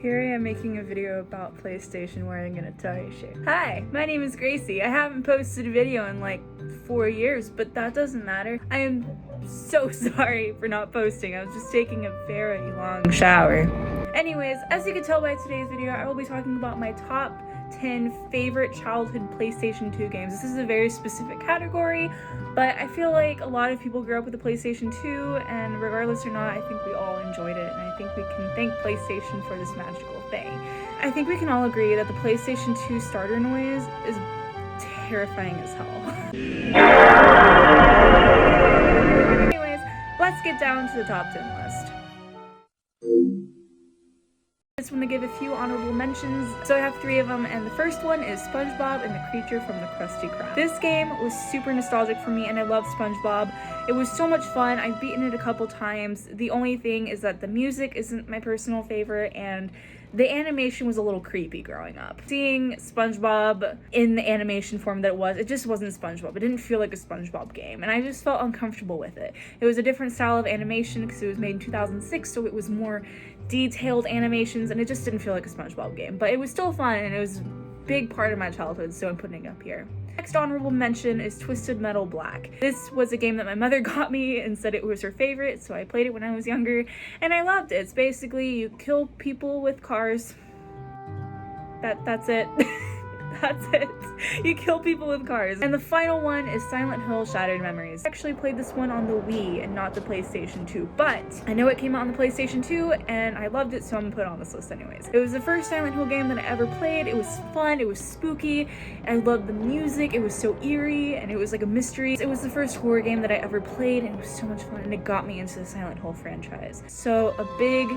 Here I am making a video about PlayStation wearing an Atari shirt. Hi, my name is Gracie. I haven't posted a video in like 4 years, but that doesn't matter. I am so sorry for not posting. I was just taking a very long shower. Anyways, as you can tell by today's video, I will be talking about my top 10 favorite childhood PlayStation 2 games. This is a very specific category, but I feel like a lot of people grew up with the PlayStation 2, and regardless or not, I think we all enjoyed it, and I think we can thank PlayStation for this magical thing. I think we can all agree that the PlayStation 2 starter noise is terrifying as hell. Anyways, let's get down to the top 10 list. I just want to give a few honorable mentions. So I have 3 of them, and the first one is SpongeBob and the Creature from the Krusty Krab. This game was super nostalgic for me, and I love SpongeBob. It was so much fun. I've beaten it a couple times. The only thing is that the music isn't my personal favorite, and the animation was a little creepy growing up. Seeing SpongeBob in the animation form that it just wasn't SpongeBob. It didn't feel like a SpongeBob game, and I just felt uncomfortable with it. It was a different style of animation because it was made in 2006, so it was more detailed animations, and it just didn't feel like a SpongeBob game. But it was still fun, and it was a big part of my childhood, so I'm putting it up here. Next honorable mention is Twisted Metal Black. This was a game that my mother got me and said it was her favorite, so I played it when I was younger, and I loved it. It's basically you kill people with cars. That's it. That's it. You kill people with cars. And the final one is Silent Hill Shattered Memories. I actually played this one on the Wii and not the PlayStation 2, but I know it came out on the PlayStation 2 and I loved it, so I'm gonna put it on this list anyways. It was the first Silent Hill game that I ever played. It was fun, it was spooky, I loved the music, it was so eerie, and it was like a mystery. It was the first horror game that I ever played, and it was so much fun, and it got me into the Silent Hill franchise. So a big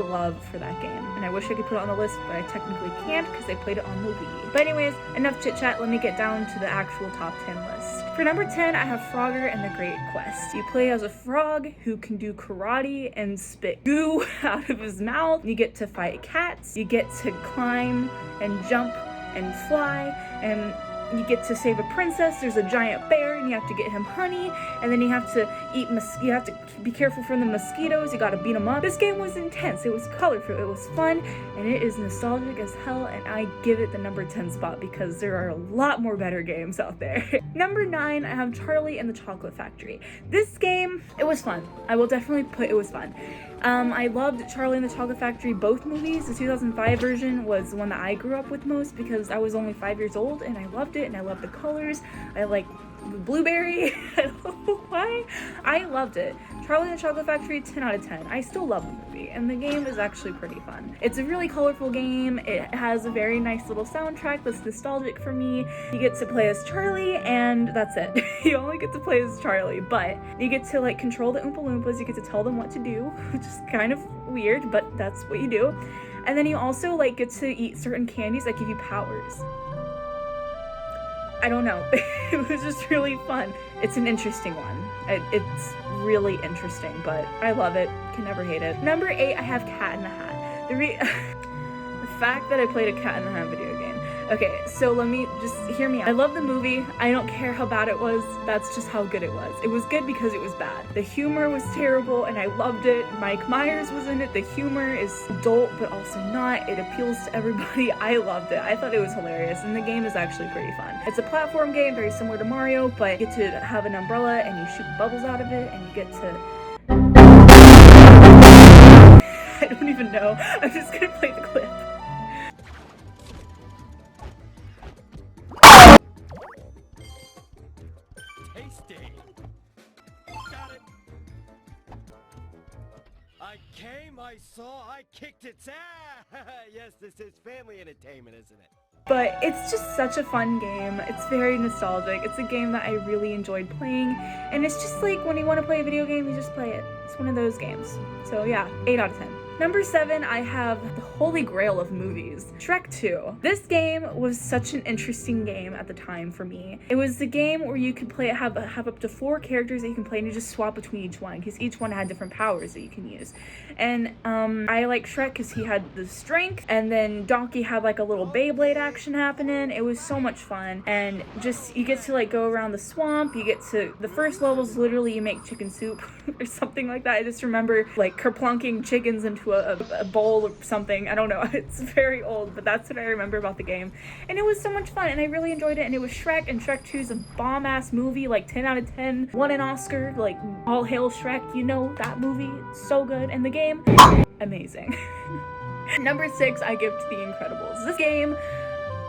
love for that game, and I wish I could put it on the list, but I technically can't because I played it on the Wii. But anyways, enough chit chat, let me get down to the actual top 10 list. For number 10, I have Frogger and the Great Quest. You play as a frog who can do karate and spit goo out of his mouth. You get to fight cats, you get to climb and jump and fly, and you get to save a princess. There's a giant bear and you have to get him honey, and then you have to eat you have to be careful from the mosquitoes, you gotta beat them up. This game was intense, it was colorful, it was fun, and it is nostalgic as hell, and I give it the number 10 spot because there are a lot more better games out there. Number 9, I have Charlie and the Chocolate Factory. This game, it was fun. I will definitely put it was fun. I loved Charlie and the Chocolate Factory, both movies. The 2005 version was the one that I grew up with most because I was only 5 years old, and I loved it, and I loved the colors. I liked the blueberry. I don't know why. I loved it. Charlie and the Chocolate Factory, 10 out of 10. I still love the movie, and the game is actually pretty fun. It's a really colorful game. It has a very nice little soundtrack that's nostalgic for me. You get to play as Charlie, and that's it. You only get to play as Charlie, but you get to like control the Oompa Loompas. You get to tell them what to do, which is kind of weird, but that's what you do. And then you also like get to eat certain candies that give you powers. I don't know. It was just really fun. It's an interesting one. It's really interesting, but I love it. Can never hate it. Number 8, I have Cat in the Hat. The fact that I played a Cat in the Hat video game. Okay, so let me just hear me out. I love the movie. I don't care how bad it was. That's just how good it was. It was good because it was bad. The humor was terrible, and I loved it. Mike Myers was in it. The humor is adult, but also not. It appeals to everybody. I loved it. I thought it was hilarious, and the game is actually pretty fun. It's a platform game, very similar to Mario, but you get to have an umbrella, and you shoot bubbles out of it, and you get to... I don't even know. I'm just gonna play the clip. I came, I saw, I kicked its ass! Yes, this is family entertainment, isn't it? But it's just such a fun game. It's very nostalgic. It's a game that I really enjoyed playing, and it's just like when you want to play a video game, you just play it. It's one of those games. So yeah, 8 out of 10. Number 7, I have the holy grail of movies, Shrek 2. This game was such an interesting game at the time for me. It was the game where you could play have up to 4 characters that you can play, and you just swap between each one because each one had different powers that you can use. And I like Shrek because he had the strength, and then Donkey had like a little Beyblade action happening. It was so much fun, and just you get to like go around the swamp. You get to the first levels. Literally, you make chicken soup or something like that. I just remember like kerplunking chickens into into a bowl or something. I don't know. It's very old, but that's what I remember about the game. And it was so much fun, and I really enjoyed it. And it was Shrek, and Shrek 2 is a bomb-ass movie, like 10 out of 10. Won an Oscar, like all hail Shrek, you know, that movie, so good. And the game, amazing. Number 6, I give to The Incredibles. This game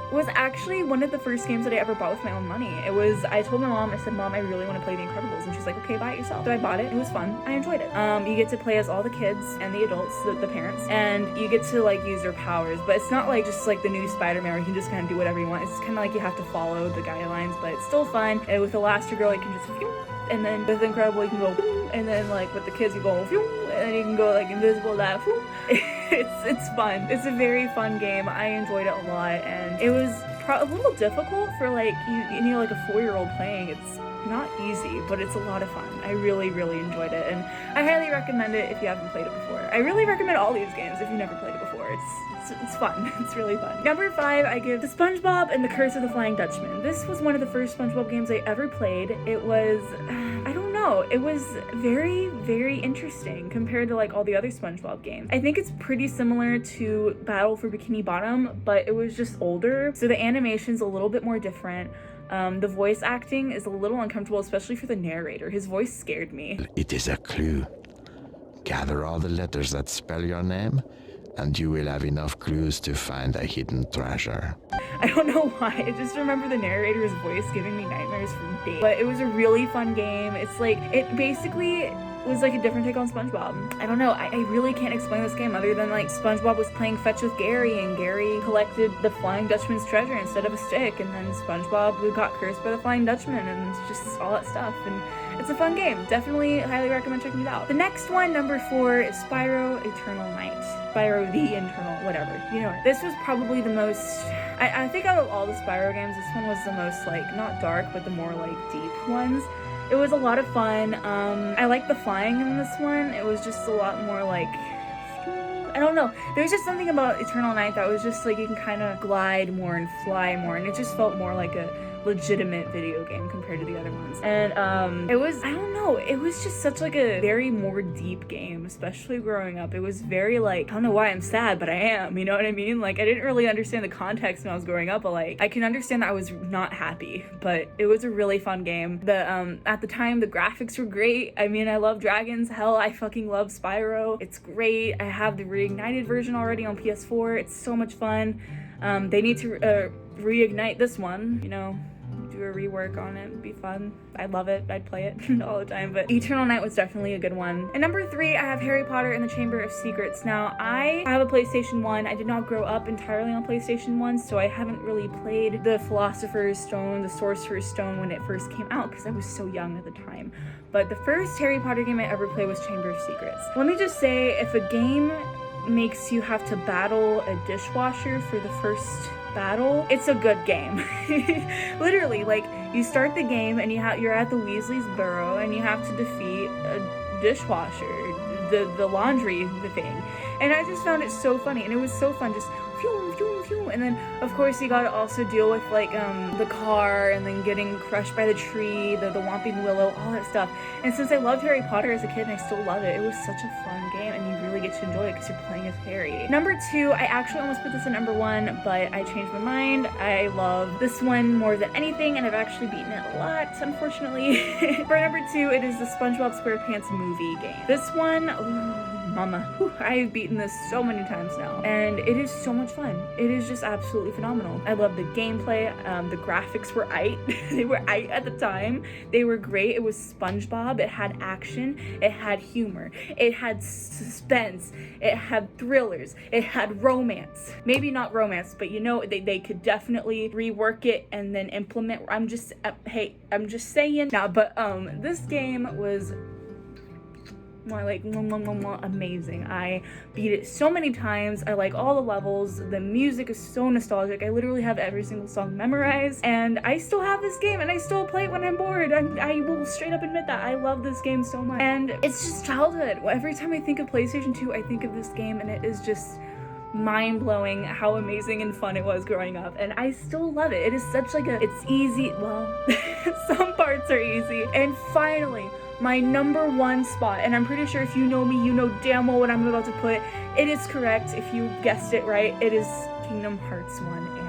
was actually one of the first games that I ever bought with my own money. I told my mom, I said, Mom, I really want to play The Incredibles. And she's like, okay, buy it yourself. So I bought it. It was fun. I enjoyed it. You get to play as all the kids and the adults, the parents, and you get to like use their powers. But it's not like just like the new Spider-Man where you can just kind of do whatever you want. It's kind of like you have to follow the guidelines, but it's still fun. And with Elastigirl, you can just phew, and then with Incredible, you can go phew, and then like with the kids, you go phew, and then you can go like invisible, that phew. It's fun. It's a very fun game. I enjoyed it a lot, and it was a little difficult for like you know, like a 4-year-old playing. It's not easy, but it's a lot of fun. I really enjoyed it, and I highly recommend it if you haven't played it before. I really recommend all these games if you've never played it before. It's fun. It's really fun. Number 5, I give to SpongeBob and the Curse of the Flying Dutchman. This was one of the first SpongeBob games I ever played. It was, I don't know, it was very interesting compared to like all the other SpongeBob games. I think it's pretty similar to Battle for Bikini Bottom, but it was just older, so the animation's a little bit more different. The voice acting is a little uncomfortable, especially for the narrator. His voice scared me. It is a clue. Gather all the letters that spell your name, and you will have enough clues to find a hidden treasure. I don't know why, I just remember the narrator's voice giving me nightmares for days. But it was a really fun game. It's like, it basically was like a different take on SpongeBob. I don't know, I really can't explain this game other than like SpongeBob was playing fetch with Gary, and Gary collected the Flying Dutchman's treasure instead of a stick, and then SpongeBob got cursed by the Flying Dutchman, and it's just all that stuff. And it's a fun game. Definitely highly recommend checking it out. The next one, number 4, is Spyro Eternal Night. Spyro the Internal, whatever. You know, this was probably the most, I think out of all the Spyro games, this one was the most like, not dark, but the more like deep ones. It was a lot of fun. I like the flying in this one. It was just a lot more like, I don't know. There's just something about Eternal Night that was just like, you can kind of glide more and fly more, and it just felt more like a legitimate video game compared to the other ones. And it was, I don't know, it was just such like a very more deep game, especially growing up. It was very like, I don't know why I'm sad, but I am, you know what I mean? Like, I didn't really understand the context when I was growing up, but like, I can understand that I was not happy, but it was a really fun game. At the time, the graphics were great. I mean, I love dragons. Hell, I fucking love Spyro. It's great. I have the reignited version already on PS4. It's so much fun. They need to reignite this one, you know, do a rework on it. It'd be fun. I'd love it. I'd play it all the time, but Eternal Night was definitely a good one. And number 3, I have Harry Potter and the Chamber of Secrets. Now, I have a PlayStation 1. I did not grow up entirely on PlayStation 1, so I haven't really played the Philosopher's Stone, the Sorcerer's Stone when it first came out, because I was so young at the time. But the first Harry Potter game I ever played was Chamber of Secrets. Let me just say, if a game makes you have to battle a dishwasher for the first battle, it's a good game. Literally, like, you start the game and you're at the Weasley's burrow and you have to defeat a dishwasher, the laundry thing. And I just found it so funny, and it was so fun, just phew, phew, phew. And then of course you gotta also deal with like the car, and then getting crushed by the tree, the Whomping Willow, all that stuff. And since I loved Harry Potter as a kid, and I still love it, it was such a fun game, and you really get to enjoy it because you're playing as Harry. Number 2, I actually almost put this at number 1, but I changed my mind. I love this one more than anything, and I've actually beaten it a lot, unfortunately. For number 2, it is the SpongeBob SquarePants movie game. This one, ooh, mama, whew, I've beaten this so many times now, and it is so much fun. It is just absolutely phenomenal. I love the gameplay. The graphics were aight. They were aight at the time. They were great. It was SpongeBob. It had action. It had humor. It had suspense. It had thrillers. It had romance. Maybe not romance, but you know, they could definitely rework it and then implement. I'm just saying. Nah, but this game was more like amazing. I beat it so many times. I like all the levels. The music is so nostalgic. I literally have every single song memorized, and I still have this game, and I still play it when I'm bored. I will straight up admit that. I love this game so much, and it's just childhood. Every time I think of PlayStation 2, I think of this game, and it is just mind-blowing how amazing and fun it was growing up, and I still love it. It is such like it's easy, well, some parts are easy, and finally my number one spot, and I'm pretty sure if you know me, you know damn well what I'm about to put. It is correct. If you guessed it right, it is Kingdom Hearts 1 and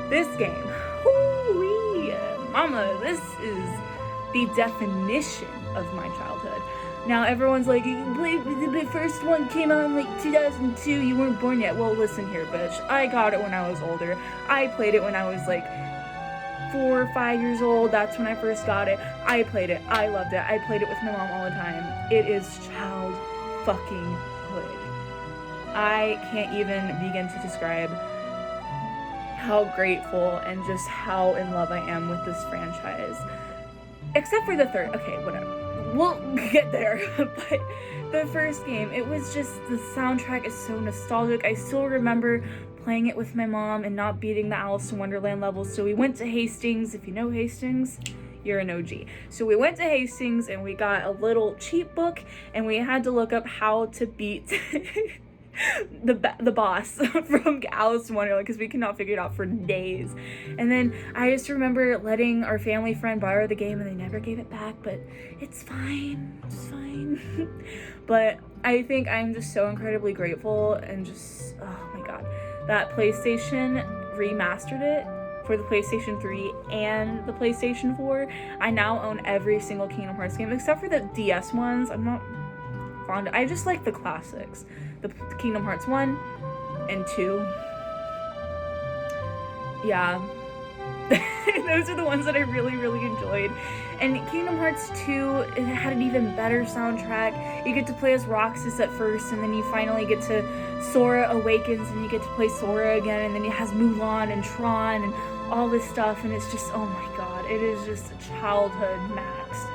2. This game, hoo-wee, mama, this is the definition of my childhood. Now everyone's like, the first one came out in like 2002, you weren't born yet. Well, listen here, bitch. I got it when I was older. I played it when I was like 4 or 5 years old. That's when I first got it. I played it. I loved it. I played it with my mom all the time. It is child fucking hood. I can't even begin to describe how grateful and just how in love I am with this franchise. Except for the third. Okay, whatever. We'll get there. But the first game, it was just, the soundtrack is so nostalgic. I still remember playing it with my mom and not beating the Alice in Wonderland levels. So we went to Hastings. If you know Hastings, you're an OG. So we went to Hastings and we got a little cheat book and we had to look up how to beat the boss from Alice in Wonderland because we could not figure it out for days. And then I just remember letting our family friend borrow the game and they never gave it back, but it's fine. It's fine. But I think I'm just so incredibly grateful and just, oh my god, that PlayStation remastered it for the PlayStation 3 and the PlayStation 4. I now own every single Kingdom Hearts game except for the DS ones. I'm not fond of, I just like the classics. The Kingdom Hearts 1 and 2. Yeah. Those are the ones that I really, really enjoyed. And Kingdom Hearts 2, it had an even better soundtrack. You get to play as Roxas at first, and then you finally get to Sora Awakens, and you get to play Sora again, and then it has Mulan and Tron and all this stuff, and it's just, oh my god, it is just childhood max.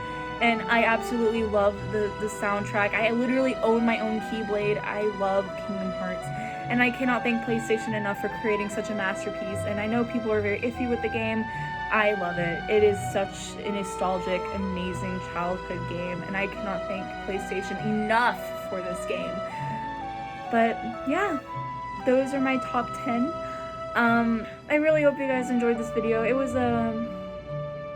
And I absolutely love the soundtrack. I literally own my own Keyblade. I love Kingdom Hearts. And I cannot thank PlayStation enough for creating such a masterpiece. And I know people are very iffy with the game. I love it. It is such a nostalgic, amazing childhood game. And I cannot thank PlayStation enough for this game. But yeah, those are my top 10. I really hope you guys enjoyed this video. It was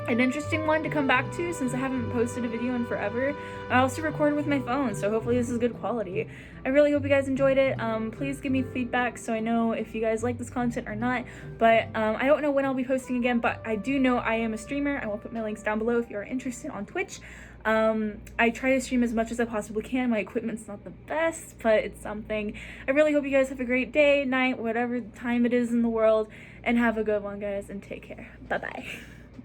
an interesting one to come back to since I haven't posted a video in forever. I also recorded with my phone, so hopefully this is good quality. I really hope you guys enjoyed it. Please give me feedback so I know if you guys like this content or not. But I don't know when I'll be posting again, but I do know I am a streamer. I will put my links down below if you're interested on Twitch. I try to stream as much as I possibly can. My equipment's not the best, but it's something. I really hope you guys have a great day, night, whatever time it is in the world, and have a good one, guys, and take care. Bye-bye.